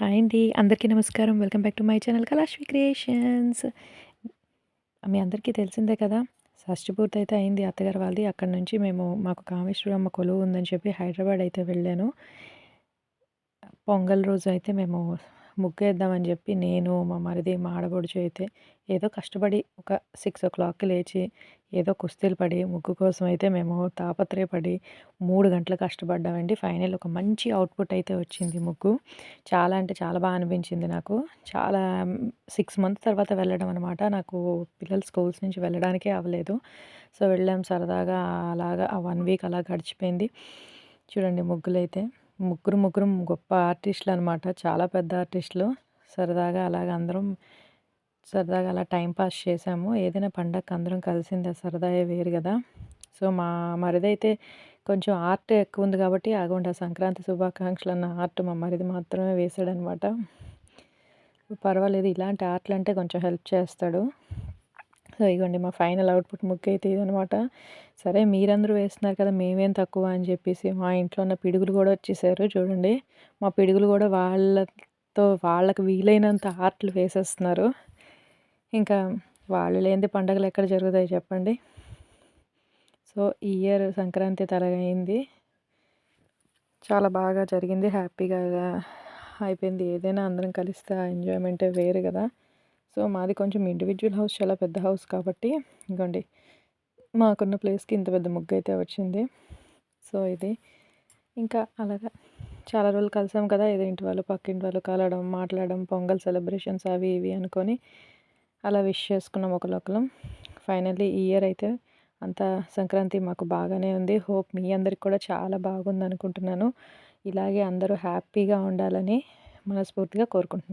Hi అండి. అందరికీ నమస్కారం. Welcome back to my channel Kalashri creations. మీ అందరికీ తెలిసిందే కదా! షష్ఠి పూర్తయితే అయింది అత్తగారు వాళ్ళది. అక్కడి నుంచి మాకు కామేశ్వరమ్మ కొలువు ఉందని చెప్పి హైదరాబాద్ అయితే వెళ్ళాను. పొంగల్ రోజైతే మేము ముగ్గేద్దామని జెప్పి నేను, మా మరిది, మా ఆడపడుచు అయితే ఏదో కష్టపడి ఒక 6:00కి లేచి ఏదో కుస్తీలు పడి ముగ్గు కోసం అయితే మేము తాపత్రయపడి 3 గంటలు కష్టపడ్డామండి. ఫైనల్ ఒక మంచి అవుట్‌పుట్ అయితే వచ్చింది ముగ్గు. చాలా అంటే చాలా బా అనిపించింది నాకు. చాలా 6 మంత్స్ తర్వాత వెళ్ళడం అనమాట. నాకు పిల్లలు స్కూల్స్ నుంచి వెళ్ళడానికే అవ్వలేదు. సో, వెళ్ళాం సరదాగా అలాగా ఆ 1 వీక్ అలా గడిచిపోయింది. చూడండి ముగ్గులైతే. ముగ్గురం గొప్ప ఆర్టిస్టులనమాట. చాలా పెద్ద ఆర్టిస్టులు. సరదాగా అలాగ అందరం సరదాగా అలా టైమ్ పాస్ చేశాము. ఏదైనా పండగకి అందరం కలిసింది ఆ సరదాయే వేరు గదా! సో, మా మరిదైతే కొంచెం ఆర్ట్ ఎక్కువుంది గాబట్టి, అగోండి ఆ సంక్రాంతి శుభాకాంక్షలన్న ఆర్ట్ మా మరిది మాత్రమే వేశాడనమాట. పర్వాలేదు ఇలాంటి ఆర్ట్‌లంటే కొంచెం హెల్ప్ చేస్తాడు. సో, ఇగోండి మా ఫైనల్ అవుట్‌పుట్ ముగ్గైతే ఇదనమాట. సరే మీరందరూ వేస్తున్నారు కదా! మేమేం తక్కువ అని చెప్పేసి మా ఇంట్లో ఉన్న పిడుగులు గూడా వచ్చేసారు చూడండి. మా పిడుగులు గూడా వాళ్ళకి వీలైనంత ఆర్ట్‌లు వేసేస్తున్నారు. ఇంకా వాళ్ళు లేనిదే పండగలెక్కడ జరుగుతాయి చెప్పండి. సో, ఈ ఇయర్ సంక్రాంతి అలాగయింది. చాలా బాగా జరిగింది. హ్యాపీగా అయిపోయింది. ఏదైనా అందరం కలిస్తే ఆ ఎంజాయ్‌మెంటే వేరు గదా! సో, మాది కొంచెం ఇండివిడ్యువల్ హౌస్ చాలా పెద్ద హౌస్ కాబట్టి ఇగోండి మాకున్న ప్లేస్‌కి ఇంత పెద్ద ముగ్గయితే వచ్చింది. సో, ఇది ఇంకా అలాగా చాలా రోజులు కలిసాం కదా! ఎదురింటి వాళ్ళు, పక్కింటి వాళ్ళు కలవడం, మాట్లాడడం, పొంగల్ సెలబ్రేషన్స్ అవి ఇవి అనుకోని అలా విష్ చేసుకున్నాం ఒకళ్ళొకళ్ళం. ఫైనల్లీ ఈ ఇయర్ అయితే అంతా సంక్రాంతి మాకు బాగానే ఉంది. హోప్ మీ అందరికి కూడా చాలా బాగుందనుకుంటున్నాను. ఇలాగే అందరూ హ్యాపీగా ఉండాలని మనస్ఫూర్తిగా కోరుకుంటున్నాను.